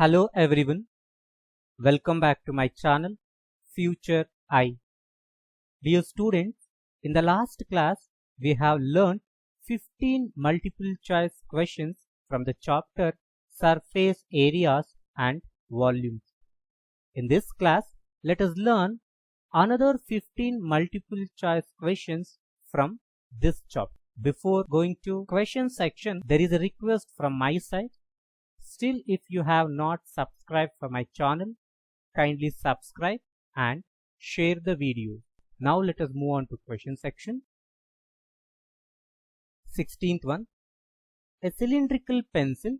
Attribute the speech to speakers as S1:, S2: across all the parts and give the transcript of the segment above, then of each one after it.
S1: Hello everyone, welcome back to my channel Future I. Dear students, in the last class we have learned 15 multiple choice questions from the chapter Surface Areas and Volumes. In this class, let us learn another 15 multiple choice questions from this chapter. Before going to question section, there is a request from my side. Still, if you have not subscribed for my channel, kindly subscribe and share the video. Now let us move on to question section. 16th one. A cylindrical pencil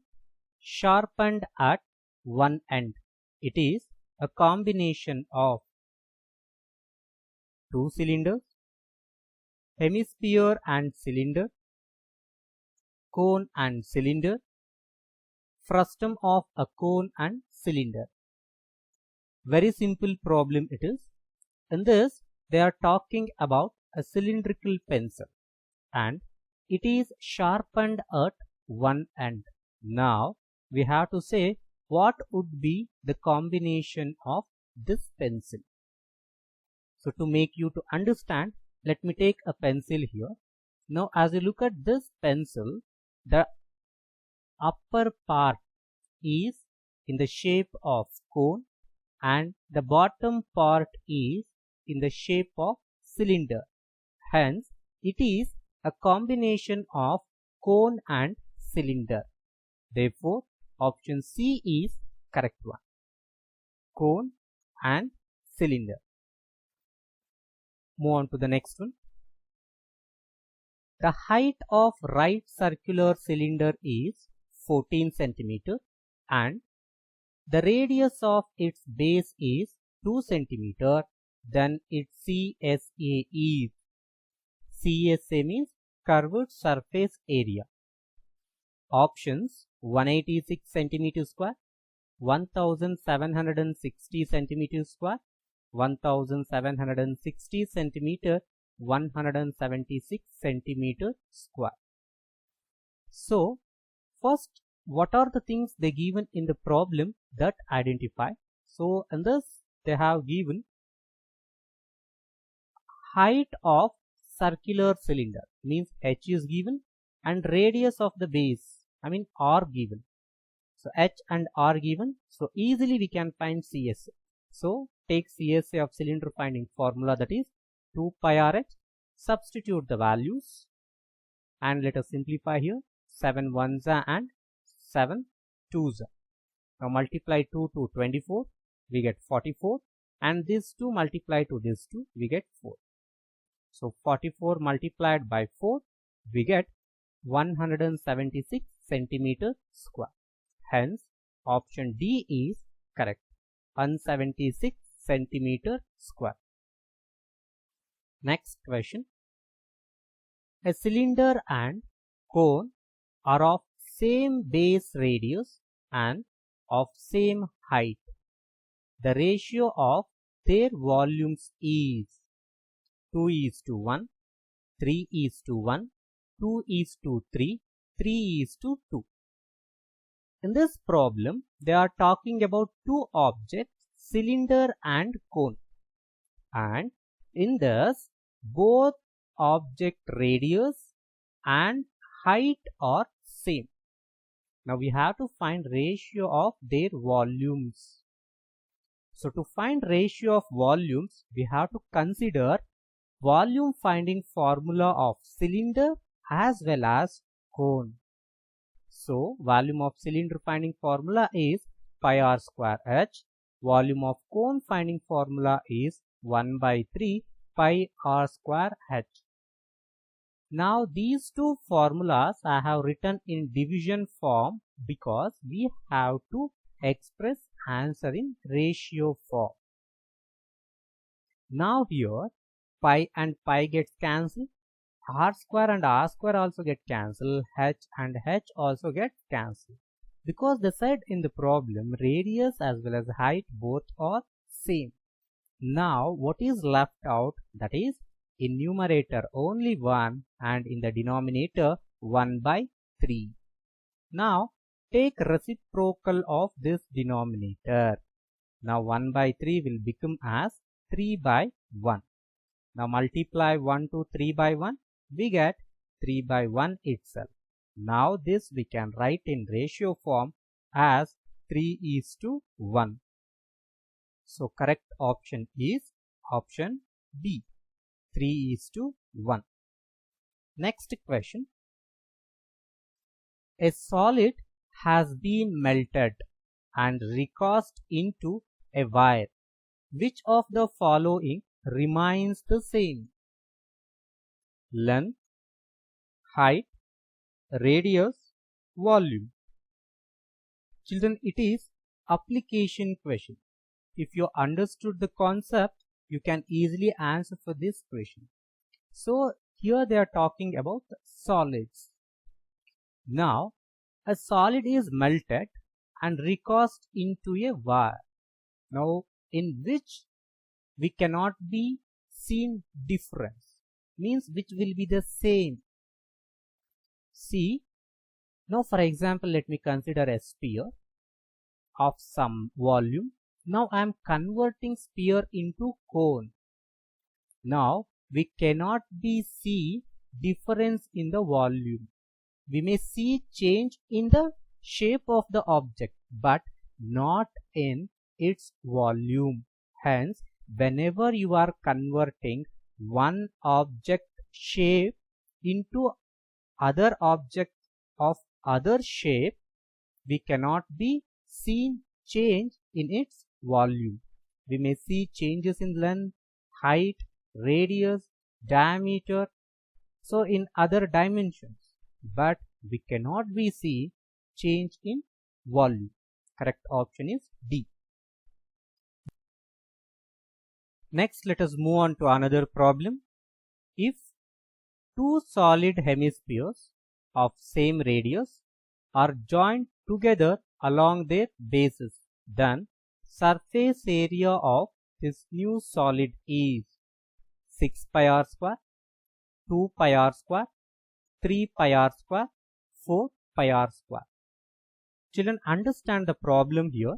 S1: sharpened at one end. It is a combination of two cylinders, hemisphere and cylinder, cone and cylinder, frustum of a cone and cylinder. Very simple problem it is. In this, they are talking about a cylindrical pencil and it is sharpened at one end. Now, we have to say what would be the combination of this pencil. So, to make you to understand, let me take a pencil here. Now, as you look at this pencil, the upper part is in the shape of cone and the bottom part is in the shape of cylinder. Hence, it is a combination of cone and cylinder. Therefore, option C is correct one. Cone and cylinder. Move on to the next one. The height of right circular cylinder is 14 cm and the radius of its base is 2 cm, then its CSA is. CSA means curved surface area. Options 186 cm square, 1760 cm square, 1760 cm, 176 cm square. So, first, what are the things they given in the problem that identify? So, in this they have given height of circular cylinder means h is given and radius of the base r given. So, h and r given. So, easily we can find CSA. So, take CSA of cylinder finding formula, that is 2 pi rh. Substitute the values and let us simplify here. 7 ones and 7 2s. Now multiply 2 to 24, we get 44, and this 2 multiply to this 2, we get 4. So 44 multiplied by 4, we get 176 centimeter square. Hence, option D is correct. 176 centimeter square. Next question. A cylinder and cone are of same base radius and of same height. The ratio of their volumes is 2:1, 3:1, 2:3, 3:2. In this problem, they are talking about two objects, cylinder and cone. And in this, both object radius and height are same. Now we have to find ratio of their volumes. So to find ratio of volumes, we have to consider volume finding formula of cylinder as well as cone. So volume of cylinder finding formula is pi r square h. Volume of cone finding formula is 1/3 pi r square h. Now these two formulas I have written in division form because we have to express answer in ratio form. Now here pi and pi gets cancelled, r square and r square also get cancelled, h and h also get cancelled. Because they said in the problem radius as well as height both are same. Now what is left out, that is in numerator only 1 and in the denominator 1/3. Now take reciprocal of this denominator. Now 1 by 3 will become as 3 by 1. Now multiply 1 to 3 by 1, we get 3 by 1 itself. Now this we can write in ratio form as 3:1. So correct option is option B, 3:1. Next question. A solid has been melted and recast into a wire. Which of the following remains the same? Length, height, radius, volume. Children, it is application question. If you understood the concept, you can easily answer for this question. So here they are talking about solids. Now a solid is melted and recast into a wire. Now in which we cannot be seen difference, means which will be the same. See, now for example, let me consider a sphere of some volume. Now I am converting sphere into cone. Now we cannot be see difference in the volume. We may see change in the shape of the object, but not in its volume. Hence, whenever you are converting one object shape into other object of other shape, we cannot be seen change in its volume. We may see changes in length, height, radius, diameter, so in other dimensions, but we cannot be see change in volume. Correct option is D. Next, let us move on to another problem. If two solid hemispheres of same radius are joined together along their bases, then surface area of this new solid is 6 pi r square, 2 pi r square, 3 pi r square, 4 pi r square. Children, understand the problem here.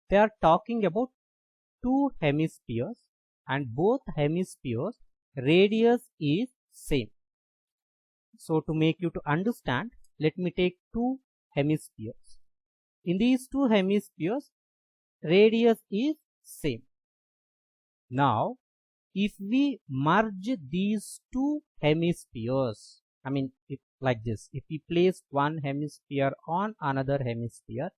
S1: They are talking about two hemispheres and both hemispheres radius is same. So to make you to understand, let me take two hemispheres. In these two hemispheres, radius is same. Now, if we merge these two hemispheres, I mean, if like this, if we place one hemisphere on another hemisphere,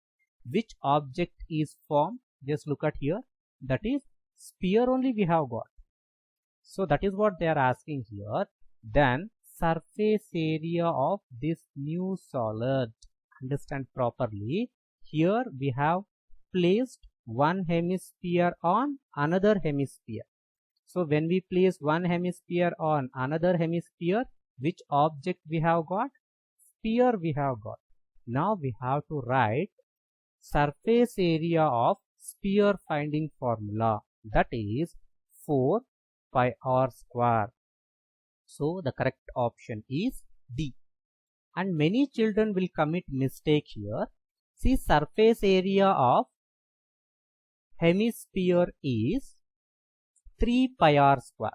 S1: which object is formed? Just look at here. That is sphere only we have got. So that is what they are asking here. Then surface area of this new solid. Understand properly. Here we have placed one hemisphere on another hemisphere. So when we place one hemisphere on another hemisphere, which object we have got? Sphere we have got. Now we have to write surface area of sphere finding formula, that is 4 pi r square. So the correct option is D. And many children will commit mistake here. See, surface area of hemisphere is 3 pi r square.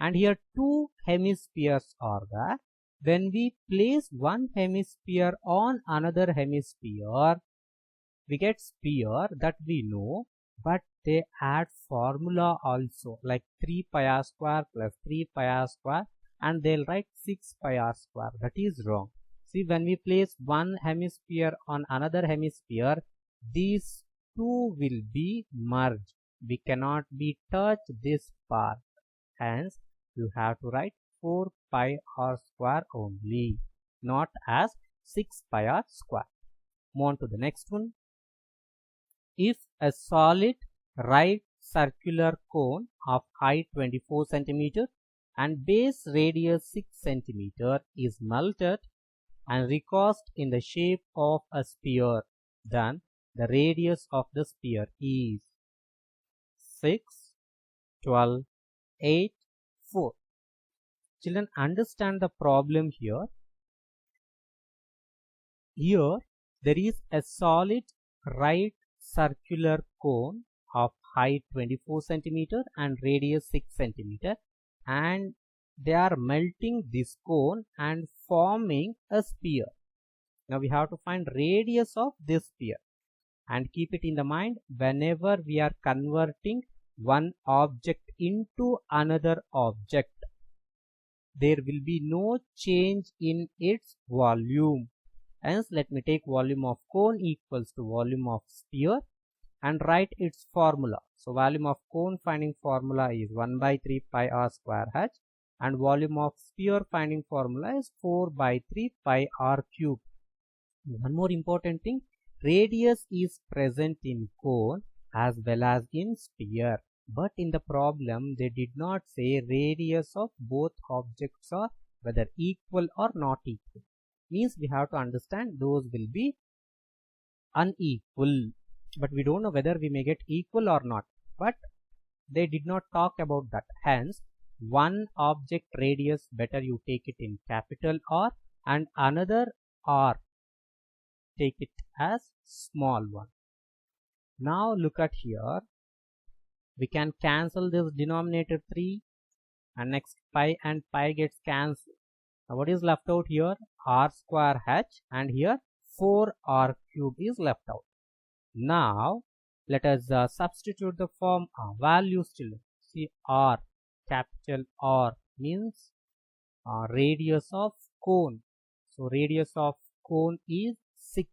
S1: And here two hemispheres are there. When we place one hemisphere on another hemisphere, we get sphere, that we know, but they add formula also, like 3 pi r square plus 3 pi r square, and they'll write 6 pi r square. That is wrong. See, when we place one hemisphere on another hemisphere, these two will be merged. We cannot be touch this part. Hence, you have to write 4 pi r square only, not as 6 pi r square. Move on to the next one. If a solid right circular cone of height 24 cm and base radius 6 cm is melted and recast in the shape of a sphere, then the radius of the sphere is 6, 12, 8, 4. Children, understand the problem here. Here There is a solid right circular cone of height 24 centimeter and radius 6 centimeter, and they are melting this cone and forming a sphere. Now we have to find radius of this sphere, and keep it in the mind, whenever we are converting one object into another object, there will be no change in its volume. Hence, let me take volume of cone equals to volume of sphere and write its formula. So, volume of cone finding formula is 1 by 3 pi r square h, and volume of sphere finding formula is 4 by 3 pi r cube. One more important thing, radius is present in cone as well as in sphere, but in the problem they did not say radius of both objects are whether equal or not equal. Means we have to understand those will be unequal, but we don't know whether we may get equal or not, but they did not talk about that. Hence, one object radius better you take it in capital R, and another R take it as small one. Now look at here, we can cancel this denominator 3, and next pi and pi gets cancelled. Now what is left out here? R square h, and here 4r cube is left out. Now let us substitute the form values children. See, r, capital R means radius of cone. So radius of cone is 6.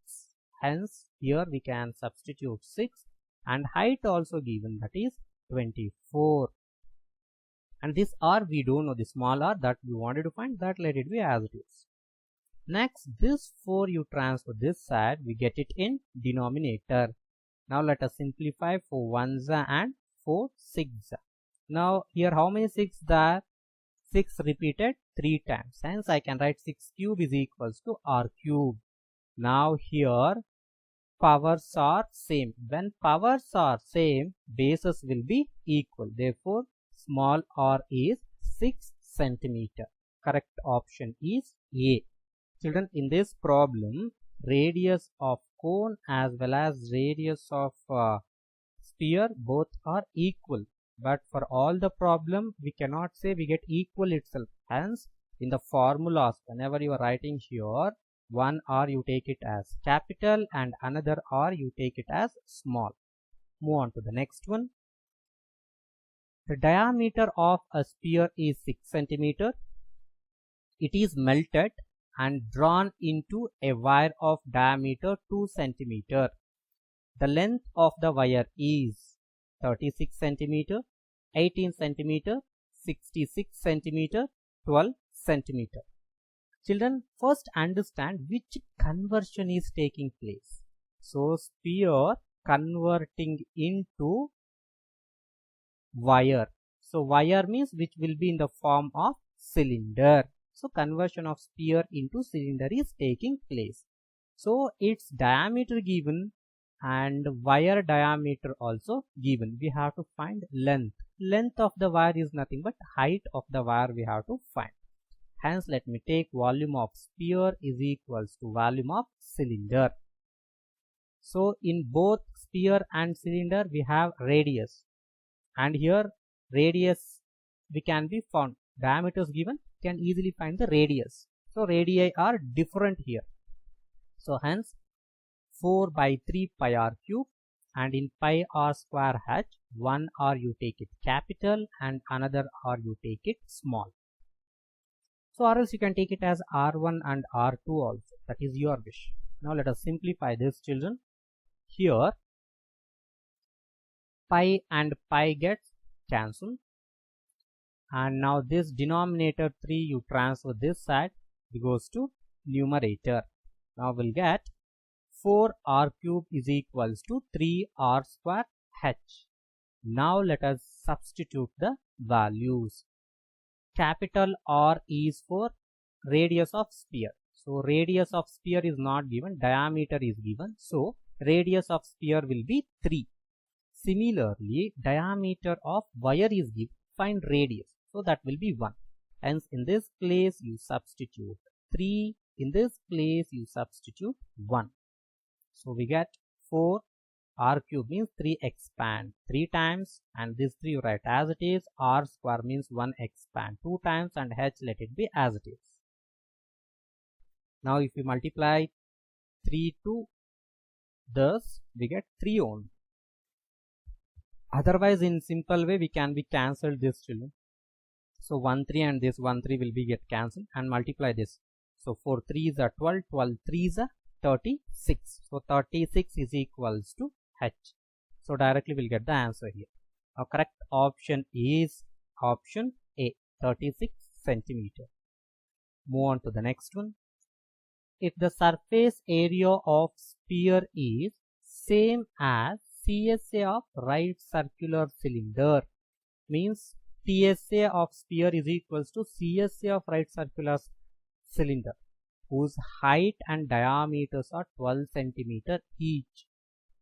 S1: Hence here we can substitute 6, and height also given, that is 24. And this r we don't know, the small r that we wanted to find, that let it be as it is. Next, this 4 you transfer this side, we get it in denominator. Now let us simplify. 4 ones and 4 6. Now here how many 6 there? 6 repeated 3 times. Hence I can write 6 cube is equals to r cube. Now here powers are same. When powers are same, bases will be equal. Therefore, small r is 6 centimeter. Correct option is A. Children, in this problem, radius of cone as well as radius of sphere both are equal. But for all the problem, we cannot say we get equal itself. Hence, in the formulas, whenever you are writing here, one r you take it as capital and another r you take it as small. Move on to the next one. The diameter of a sphere is 6 centimeter. It is melted and drawn into a wire of diameter 2 centimeter. The length of the wire is 36 centimeter, 18 centimeter, 66 centimeter, 12 centimeter. Children, first understand which conversion is taking place. So, sphere converting into wire. So, wire means which will be in the form of cylinder. So, conversion of sphere into cylinder is taking place. So, its diameter given and wire diameter also given. We have to find length. Length of the wire is nothing but height of the wire we have to find. Hence, let me take volume of sphere is equals to volume of cylinder. So, in both sphere and cylinder, we have radius. And here, radius we can be found. Diameter is given, can easily find the radius. So, radii are different here. So, hence, 4 by 3 pi r cube, and in pi r square h, one r you take it capital and another r you take it small. So, or else you can take it as r1 and r2 also. That is your wish. Now, let us simplify this, children. Here, pi and pi gets cancelled. And now this denominator 3 you transfer this side, it goes to numerator. Now, we'll get 4r cube is equals to 3r square h. Now, let us substitute the values. Capital R is for radius of sphere. So, radius of sphere is not given, diameter is given. So, radius of sphere will be 3. Similarly, diameter of wire is given, find radius. So, that will be 1. Hence, in this place you substitute 3, in this place you substitute 1. So we get 4 r cube means 3 expand 3 times, and this 3 you write as it is. R square means 1 expand 2 times, and h let it be as it is. Now if we multiply 3 to this, we get 3 only. Otherwise in simple way we can be cancelled this, children. So 1 3 and this 1 3 will be get cancelled, and multiply this. So 4 3s are 12, 12 3s are 36. So 36 is equals to h. So directly we'll get the answer here. Our correct option is option A, 36 centimeter. Move on to the next one. If the surface area of sphere is same as CSA of right circular cylinder, means TSA of sphere is equals to CSA of right circular cylinder, whose height and diameters are 12 centimeter each.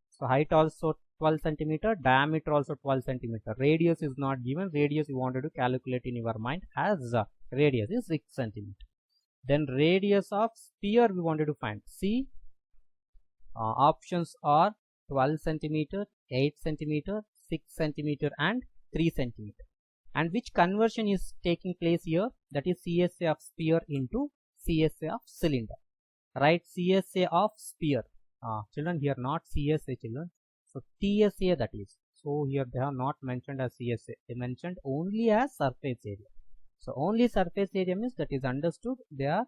S1: So height also 12 centimeter, diameter also 12 centimeter. Radius is not given. Radius you wanted to calculate in your mind as radius is 6 centimeter. Then radius of sphere we wanted to find. See, options are 12 centimeter, 8 centimeter, 6 centimeter and 3 centimeter. And which conversion is taking place here? That is CSA of sphere into CSA of cylinder. Right, CSA of sphere. Children, here not CSA, children. So TSA that is. So here they have not mentioned as CSA. They mentioned only as surface area. So only surface area means that is understood they are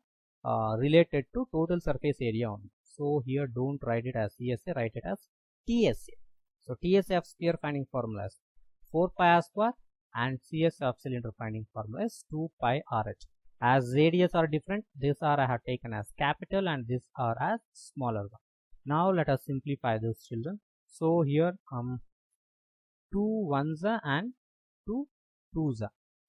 S1: related to total surface area only. So here don't write it as CSA, write it as TSA. So TSA of sphere finding formula is 4 pi r square, and CSA of cylinder finding formula is 2 pi RH. As radius are different, this r I have taken as capital and this r as smaller one. Now let us simplify this, children. So here 2 1s and 2 2s,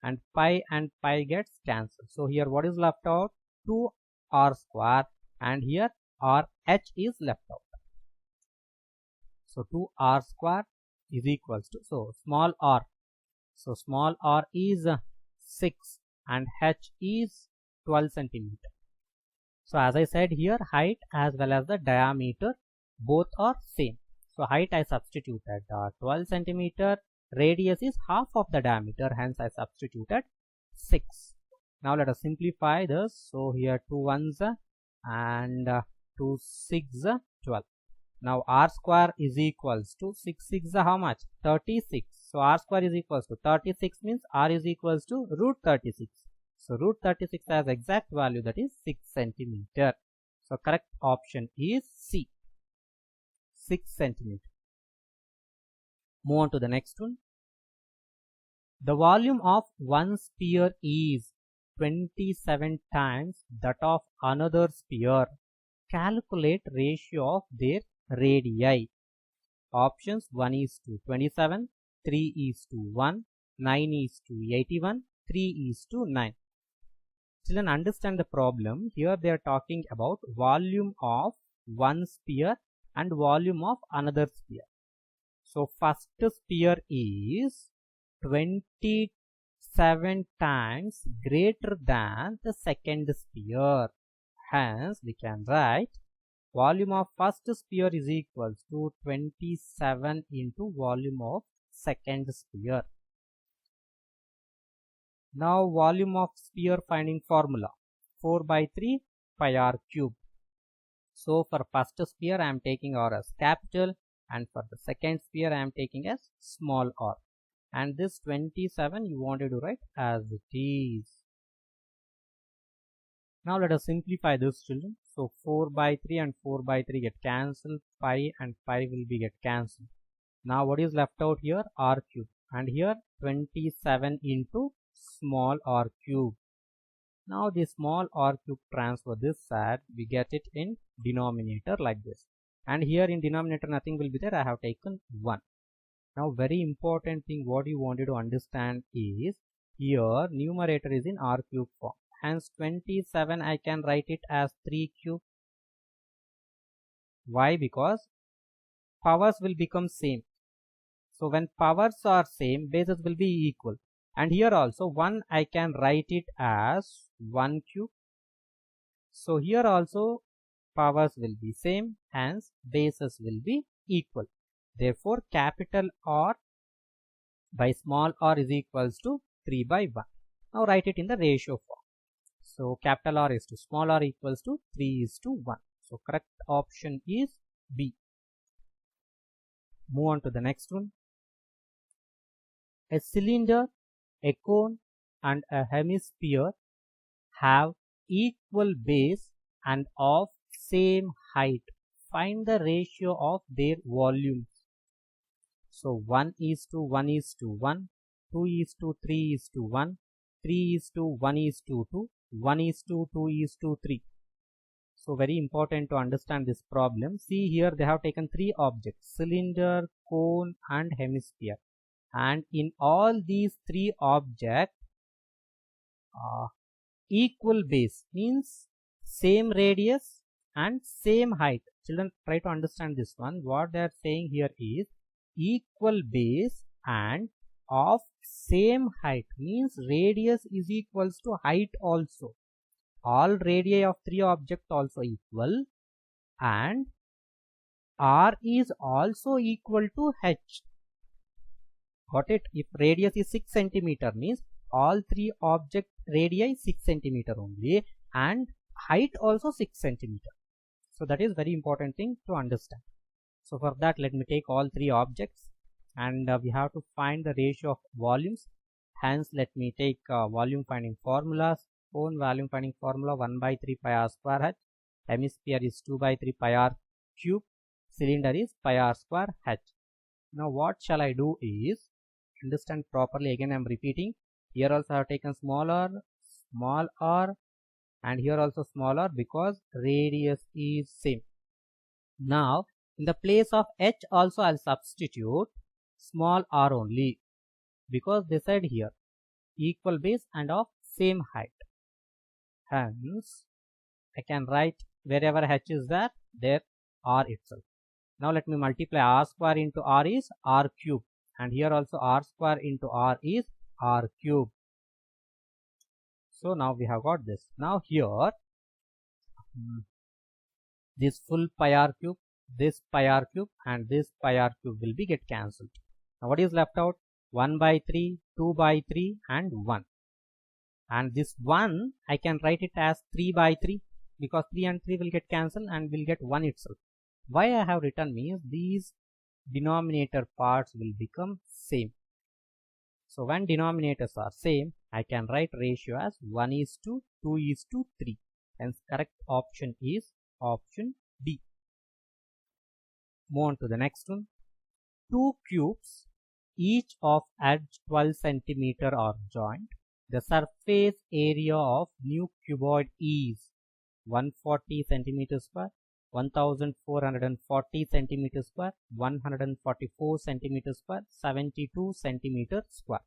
S1: and pi gets cancelled. So here what is left out? 2 r square, and here r h is left out. So 2 r square is equals to, so small r. So small r is 6 and h is 12 centimeter. So as I said here, height as well as the diameter both are same. So height I substituted 12 centimeter, radius is half of the diameter, hence I substituted 6. Now let us simplify this. So here 2 1s and 2 6 12. Now r square is equals to 6 6 how much? 36. So r square is equals to 36 means r is equals to root 36. So root 36 has exact value, that is 6 centimeter. So correct option is C, 6 centimeter. Move on to the next one. The volume of one sphere is 27 times that of another sphere. Calculate ratio of their radii. Options 1 is to 27, 3 is to 1, 9 is to 81, 3 is to 9. Children, understand the problem. Here they are talking about volume of one sphere and volume of another sphere. So first sphere is 27 times greater than the second sphere. Hence we can write volume of first sphere is equals to 27 into volume of second sphere. Now volume of sphere finding formula 4 by 3 pi r cube. So for first sphere I am taking r as capital, and for the second sphere I am taking as small r. And this 27 you wanted to write as it is. Now let us simplify this, children. So 4 by 3 and 4 by 3 get cancelled, pi and pi will be get cancelled. Now what is left out here? R cube, and here 27 into small r cube. Now the small r cube transfer this side, we get it in denominator like this, and here in denominator nothing will be there, I have taken 1. Now very important thing what you wanted to understand is here numerator is in r cube form, hence 27 I can write it as 3 cube. Why? Because powers will become same. So when powers are same, bases will be equal. And here also 1 I can write it as 1 cube. So here also powers will be same, hence bases will be equal. Therefore, capital R by small r is equals to 3 by 1. Now write it in the ratio form. So capital R is to small r equals to 3 is to 1. So correct option is B. Move on to the next one. A cylinder, a cone and a hemisphere have equal base and of same height. Find the ratio of their volumes. So 1 is to 1 is to 1, 2 is to 3 is to 1, 3 is to 1 is to 2, 1 is to 2 is to 3. So very important to understand this problem. See here they have taken three objects, cylinder, cone and hemisphere. And in all these three objects, equal base means same radius and same height. Children, try to understand this one. What they are saying here is equal base and of same height means radius is equals to height also. All radii of three objects also equal and R is also equal to H. Got it? If radius is 6 centimeter means all three object radii 6 centimeter only and height also 6 centimeter. So that is very important thing to understand. So for that let me take all three objects and we have to find the ratio of volumes. Hence let me take volume finding formulas. Cone volume finding formula 1 by 3 pi r square h. Hemisphere is 2 by 3 pi r cube. Cylinder is pi r square h. Now what shall I do is understand properly. Again I am repeating. Here also I have taken small r and here also small r because radius is same. Now in the place of h also I will substitute small r only because they said here equal base and of same height. Hence I can write wherever h is there r itself. Now let me multiply r square into r is r cube and here also r square into r is r cube. So now we have got this. Now here this full pi r cube, this pi r cube and this pi r cube will be get cancelled. Now what is left out? 1 by 3, 2 by 3 and 1. And this 1 I can write it as 3 by 3 because 3 and 3 will get cancelled and will get 1 itself. Why I have written means these denominator parts will become same. So when denominators are same, I can write ratio as 1 is to 2 is to 3. Hence correct option is option D. Move on to the next one. Two cubes, each of edge 12 centimeter are joined. The surface area of new cuboid is 140 centimeter square, 1440 centimeter square, 144 centimeter square, 72 centimeter square.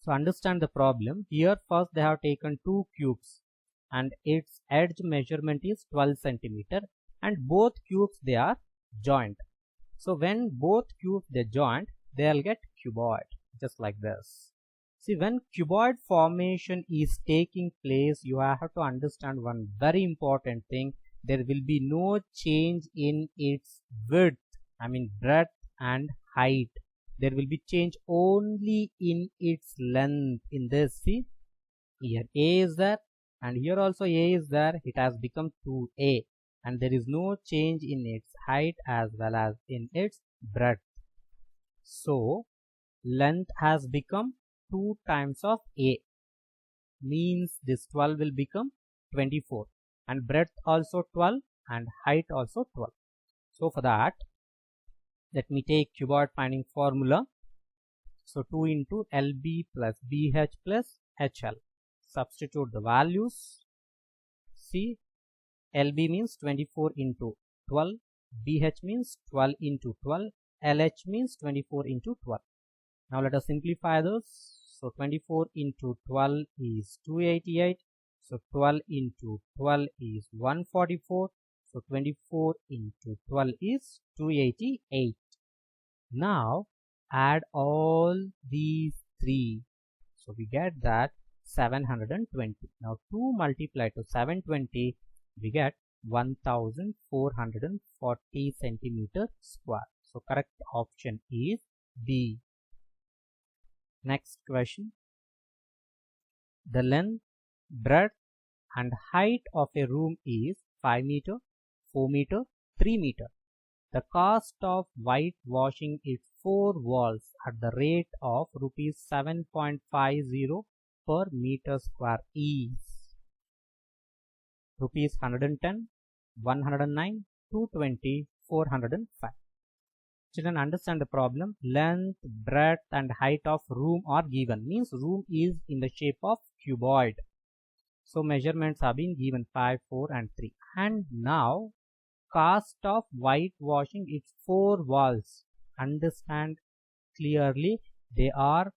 S1: So understand the problem. Here first they have taken two cubes and its edge measurement is 12 centimeter and both cubes they are joined. So when both cubes they joined, they'll get cuboid just like this. See, when cuboid formation is taking place, you have to understand one very important thing. There will be no change in its width, breadth and height. There will be change only in its length. In this, see, here A is there and here also A is there. It has become 2A and there is no change in its height as well as in its breadth. So, length has become 2 times of A, means this 12 will become 24 and breadth also 12 and height also 12. So for that let me take cuboid finding formula. So 2 into LB plus BH plus HL. Substitute the values. See, LB means 24 into 12, BH means 12 into 12, LH means 24 into 12. Now let us simplify this. So 24 into 12 is 288. So 12 into 12 is 144. So 24 into 12 is 288. Now add all these three. So we get that 720. Now 2 multiplied to 720 we get 1440 centimeter square. So correct option is B. Next question. The length, breadth and height of a room is 5 meter, 4 meter, 3 meter. The cost of whitewashing its 4 walls at the rate of rupees 7.50 per meter square is rupees 110, 109, 220, 405. Children, understand the problem. Length, breadth and height of room are given. Means room is in the shape of cuboid. So measurements have been given 5, 4 and 3. And now cost of whitewashing its 4 walls. Understand clearly, they are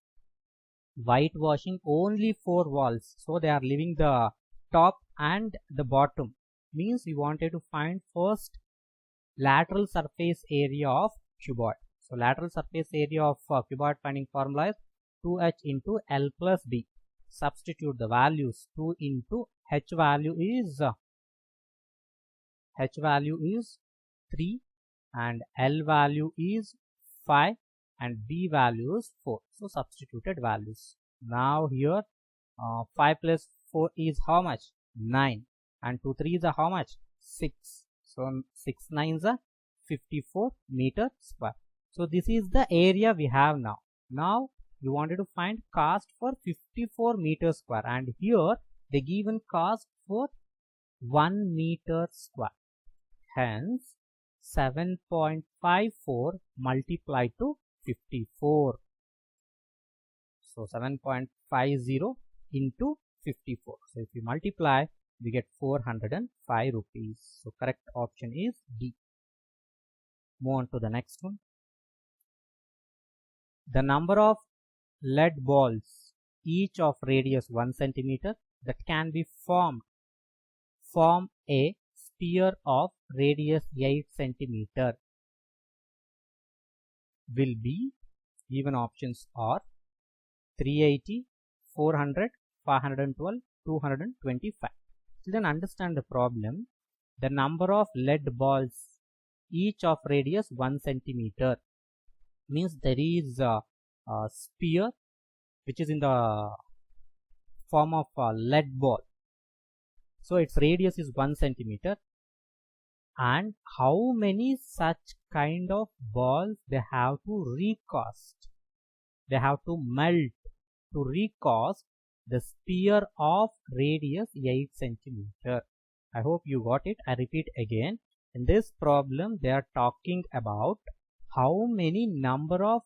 S1: whitewashing only 4 walls. So they are leaving the top and the bottom. Means we wanted to find first lateral surface area of cuboid. So lateral surface area of cuboid finding formula is 2h into L plus B. Substitute the values. 2 into h value is 3 and L value is 5 and B value is 4. So substituted values. Now here 5 plus 4 is how much? 9 and 2 3 is how much? 6. So 6 9s are 54 meter square. So this is the area we have now. Now we wanted to find cost for 54 meter square and here they given cost for 1 meter square. Hence 7.54 multiplied to 54. So 7.50 into 54. So if you multiply, we get 405 rupees. So correct option is D. Move on to the next one. The number of lead balls, each of radius 1 centimeter, that can be form a sphere of radius 8 centimeter will be, given options are 380, 400, 512, 225. Children, understand the problem. The number of lead balls, each of radius 1 centimeter, means there is a sphere which is in the form of a lead ball. So its radius is 1 centimeter. And how many such kind of balls they have to recast? They have to melt to recast the sphere of radius 8 centimeter. I hope you got it. I repeat again. In this problem, they are talking about how many number of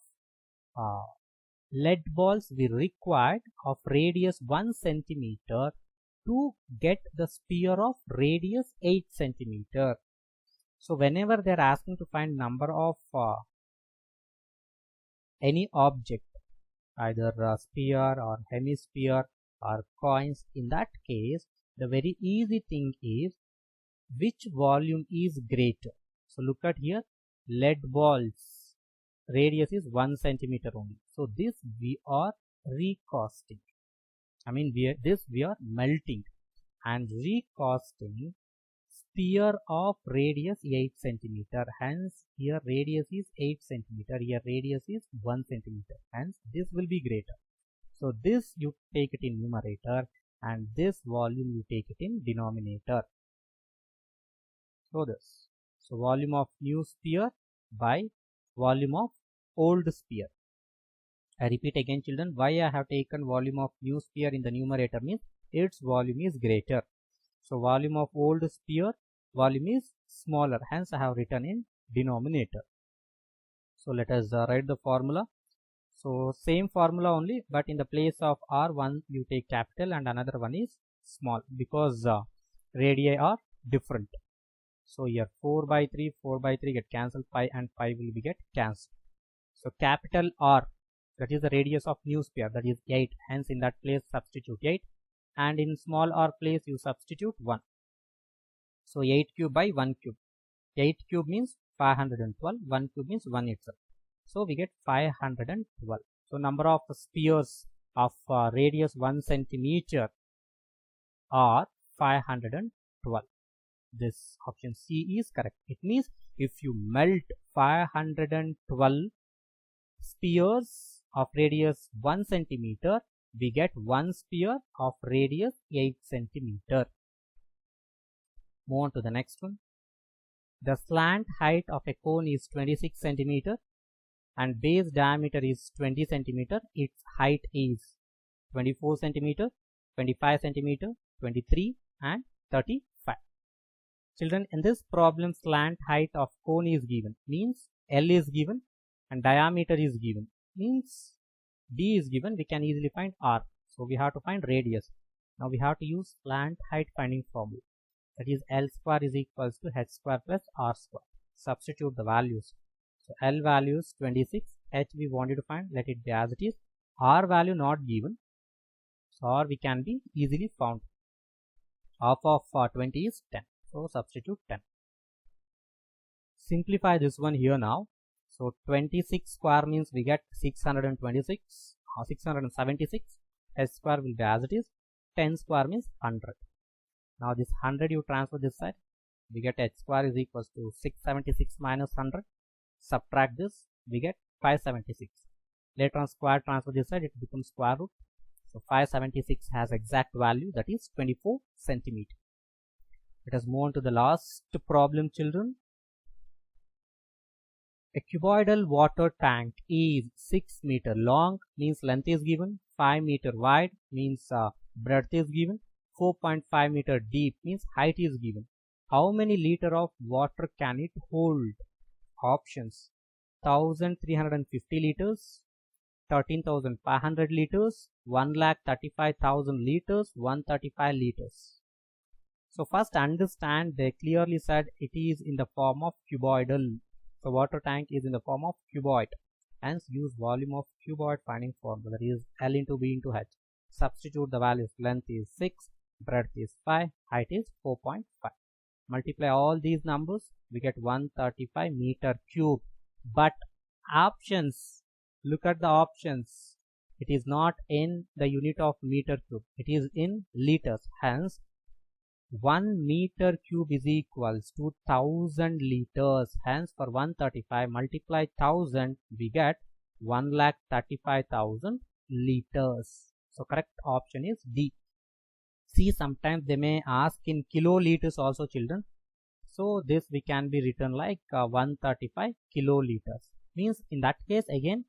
S1: lead balls we required of radius 1 centimeter to get the sphere of radius 8 centimeter. So whenever they are asking to find number of any object, either a sphere or hemisphere or coins, in that case the very easy thing is which volume is greater. So look at here, lead balls radius is 1 centimeter only. So this we are recasting. I mean we are melting and recasting sphere of radius 8 centimeter. Hence here radius is 8 centimeter. Here radius is 1 centimeter. Hence this will be greater. So this you take it in numerator and this volume you take it in denominator. So this. So volume of new sphere by volume of old sphere. I repeat again, children, why I have taken volume of new sphere in the numerator means its volume is greater. So volume of old sphere, volume is smaller. Hence I have written in denominator. So let us write the formula. So same formula only, but in the place of R, one you take capital and another one is small because radii are different. So here 4 by 3 get cancelled, pi and pi will be get cancelled. So capital R, that is the radius of new sphere, that is 8. Hence in that place substitute 8 and in small r place you substitute 1. So 8 cube by 1 cube. 8 cube means 512, 1 cube means 1 itself. So we get 512. So number of spheres of radius 1 centimeter are 512. this option C is correct. It means if you melt 512 spheres of radius 1 centimeter, we get one sphere of radius 8 centimeter. Move on to the next one. The slant height of a cone is 26 centimeter and base diameter is 20 centimeter. Its height is 24 centimeter, 25 centimeter, 23 and 35. Children, in this problem, slant height of cone is given, means L is given and diameter is given, means D is given. We can easily find R. So we have to find radius. Now we have to use slant height finding formula. That is L square is equals to H square plus R square. Substitute the values. So L value is 26, H we wanted to find, let it be as it is. R value not given, so R we can be easily found. Half of 20 is 10, so substitute 10. Simplify this one here now. So 26 square means we get 626 or 676. H square will be as it is. 10 square means 100. Now this 100 you transfer this side, we get H square is equals to 676 minus 100. Subtract this, we get 576. Later on square transfer this side, it becomes square root. So 576 has exact value, that is 24 centimeter. Let us move on to the last problem, children. A cuboidal water tank is 6 meter long, means length is given, 5 meter wide, means breadth is given, 4.5 meter deep, means height is given. How many liter of water can it hold? Options: 1350 liters, 13,500 liters, 1,35,000 liters, 135 liters. So first understand, they clearly said it is in the form of cuboidal. So water tank is in the form of cuboid. Hence use volume of cuboid finding formula, that is L into V into H. Substitute the values. Length is 6, breadth is 5, height is 4.5. Multiply all these numbers, we get 135 meter cube. But options, look at the options. It is not in the unit of meter cube. It is in liters. Hence 1 meter cube is equals to 1000 liters. Hence for 135 multiply 1000, we get 1,35,000 liters. So correct option is D. See, sometimes they may ask in kiloliters also, children. So this we can be written like 135 kiloliters. Means in that case again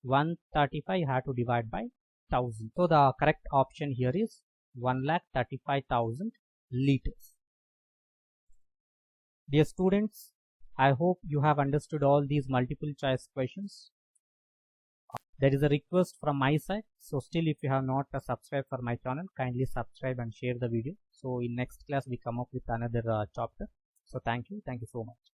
S1: 135 you have to divide by 1000. So the correct option here is 1,35,000 liters. Dear students, I hope you have understood all these multiple choice questions. There is a request from my side. So still, if you have not subscribed for my channel, kindly subscribe and share the video. So in next class we come up with another chapter. So thank you so much.